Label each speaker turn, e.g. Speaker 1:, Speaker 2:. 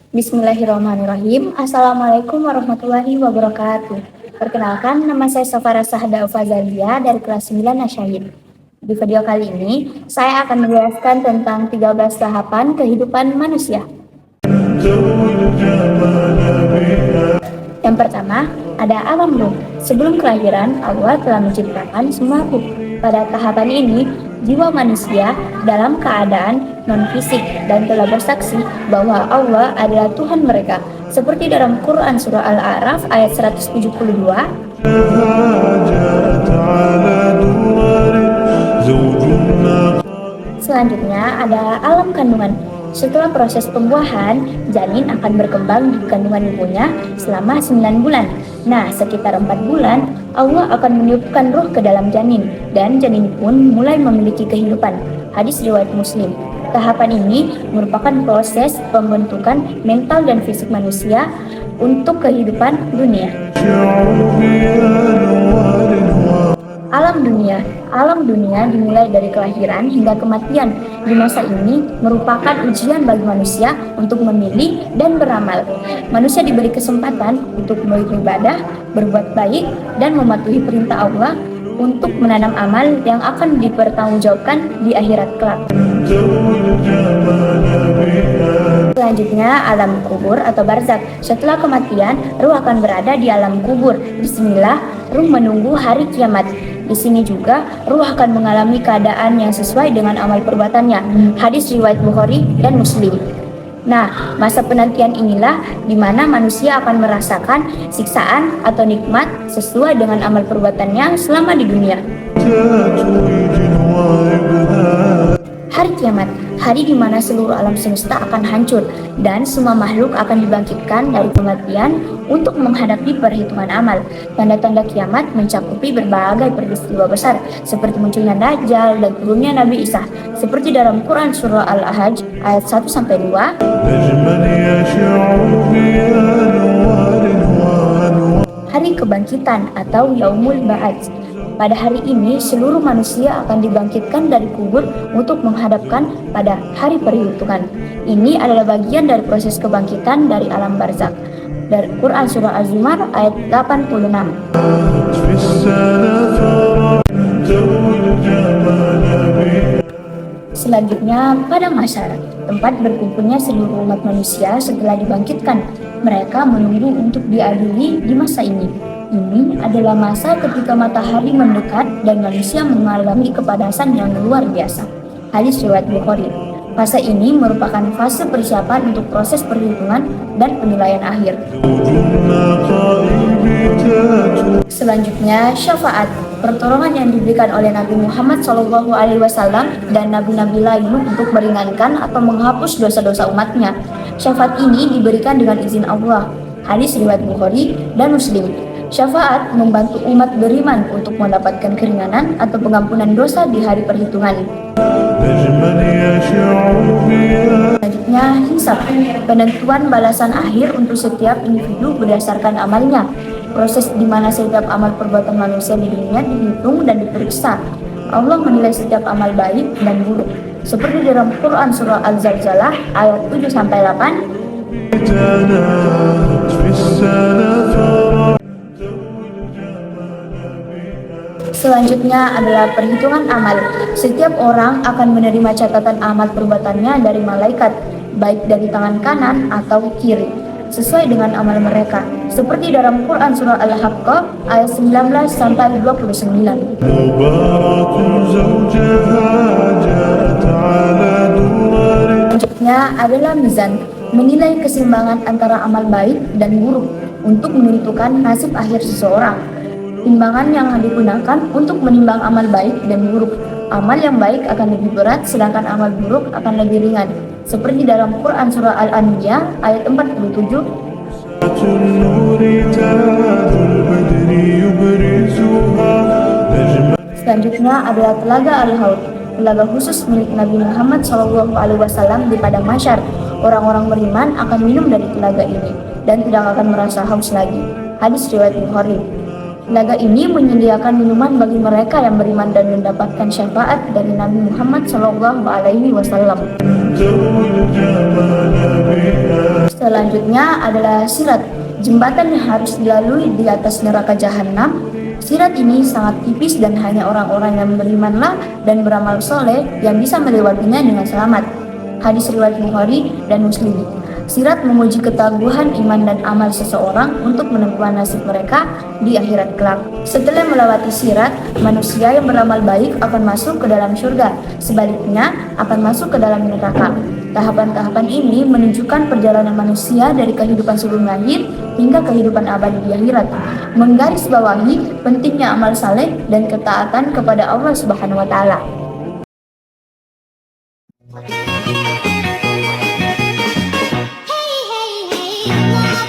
Speaker 1: Bismillahirrahmanirrahim. Assalamualaikum warahmatullahi wabarakatuh. Perkenalkan, nama saya Safara Sahda Ufazalia dari kelas 9 Nasyahid. Di video kali ini, saya akan menjelaskan tentang 13 tahapan kehidupan manusia. Yang pertama, ada alam ruh. Sebelum kelahiran, Allah telah menciptakan semua ruh. Pada tahapan ini, jiwa manusia dalam keadaan non-fisik dan telah bersaksi bahwa Allah adalah Tuhan mereka. Seperti dalam Quran Surah Al-A'raf ayat 172. Selanjutnya ada alam kandungan. Setelah proses pembuahan, janin akan berkembang di kandungan ibunya selama 9 bulan. Nah, sekitar 4 bulan, Allah akan meniupkan ruh ke dalam janin, dan janin pun mulai memiliki kehidupan. Hadis riwayat Muslim. Tahapan ini merupakan proses pembentukan mental dan fisik manusia untuk kehidupan dunia. Alam dunia dimulai dari kelahiran hingga kematian. Di masa ini merupakan ujian bagi manusia untuk memilih dan beramal. Manusia diberi kesempatan untuk beribadah, berbuat baik, dan mematuhi perintah Allah untuk menanam amal yang akan dipertanggungjawabkan di akhirat kelak. Selanjutnya, alam kubur atau barzakh. Setelah kematian, ruh akan berada di alam kubur. Bismillah, ruh menunggu hari kiamat. Di sini juga ruh akan mengalami keadaan yang sesuai dengan amal perbuatannya. Hadis riwayat Bukhari dan Muslim. Nah, masa penantian inilah di mana manusia akan merasakan siksaan atau nikmat sesuai dengan amal perbuatannya selama di dunia. Hari kiamat, hari di mana seluruh alam semesta akan hancur dan semua makhluk akan dibangkitkan dari kematian untuk menghadapi perhitungan amal. Tanda-tanda kiamat mencakupi berbagai peristiwa besar seperti munculnya Dajjal dan turunnya Nabi Isa, seperti dalam Quran Surah Al-Hajj ayat 1-2. Hari kebangkitan atau Yaumul Ba'ats. Pada hari ini, seluruh manusia akan dibangkitkan dari kubur untuk menghadapkan pada hari perhitungan. Ini adalah bagian dari proses kebangkitan dari alam barzakh. Dari Quran Surah Az-Zumar ayat 86. Selanjutnya, padang mahsyar, tempat berkumpulnya seluruh umat manusia setelah dibangkitkan. Mereka menunggu untuk diadili di masa ini. Ini adalah masa ketika matahari mendekat dan manusia mengalami kepanasan yang luar biasa. Hadis riwayat Bukhari. Fase ini merupakan fase persiapan untuk proses perhitungan dan penilaian akhir. Selanjutnya, syafaat, pertolongan yang diberikan oleh Nabi Muhammad SAW dan nabi-nabi lain untuk meringankan atau menghapus dosa-dosa umatnya. Syafaat ini diberikan dengan izin Allah. Hadis riwayat Bukhari dan Muslim. Syafaat membantu umat beriman untuk mendapatkan keringanan atau pengampunan dosa di hari perhitungan. Selanjutnya, hisab, penentuan balasan akhir untuk setiap individu berdasarkan amalnya. Proses di mana setiap amal perbuatan manusia di dunia dihitung dan diperiksa. Allah menilai setiap amal baik dan buruk. Seperti dalam Quran Surah Al-Zalzalah ayat 7-8. Selanjutnya adalah perhitungan amal. Setiap orang akan menerima catatan amal perbuatannya dari malaikat, baik dari tangan kanan atau kiri, sesuai dengan amal mereka. Seperti dalam Quran Surah Al-Haqqah ayat 19-29. Selanjutnya adalah mizan, menilai keseimbangan antara amal baik dan buruk untuk menentukan nasib akhir seseorang. Timbangan yang digunakan untuk menimbang amal baik dan buruk. Amal yang baik akan lebih berat, sedangkan amal buruk akan lebih ringan. Seperti dalam Quran Surah Al-Anbiya ayat 47. Selanjutnya adalah Telaga Al-Haud, telaga khusus milik Nabi Muhammad SAW di padang mahsyar. Orang-orang beriman akan minum dari telaga ini dan tidak akan merasa haus lagi. Hadis riwayat Bukhari. Telaga ini menyediakan minuman bagi mereka yang beriman dan mendapatkan syafaat dari Nabi Muhammad SAW. Selanjutnya adalah sirat, jembatan yang harus dilalui di atas neraka jahanam. Sirat ini sangat tipis dan hanya orang-orang yang berimanlah dan beramal soleh yang bisa melewatinya dengan selamat. Hadis riwayat Bukhari dan Muslim. Sirat memuji ketangguhan iman dan amal seseorang untuk menempuh nasib mereka di akhirat kelak. Setelah melewati sirat, manusia yang beramal baik akan masuk ke dalam surga, sebaliknya akan masuk ke dalam neraka. Tahapan-tahapan ini menunjukkan perjalanan manusia dari kehidupan sebelum lahir hingga kehidupan abadi di akhirat, menggarisbawahi pentingnya amal saleh dan ketaatan kepada Allah Subhanahu wa taala.
Speaker 2: Hey, hey, hey,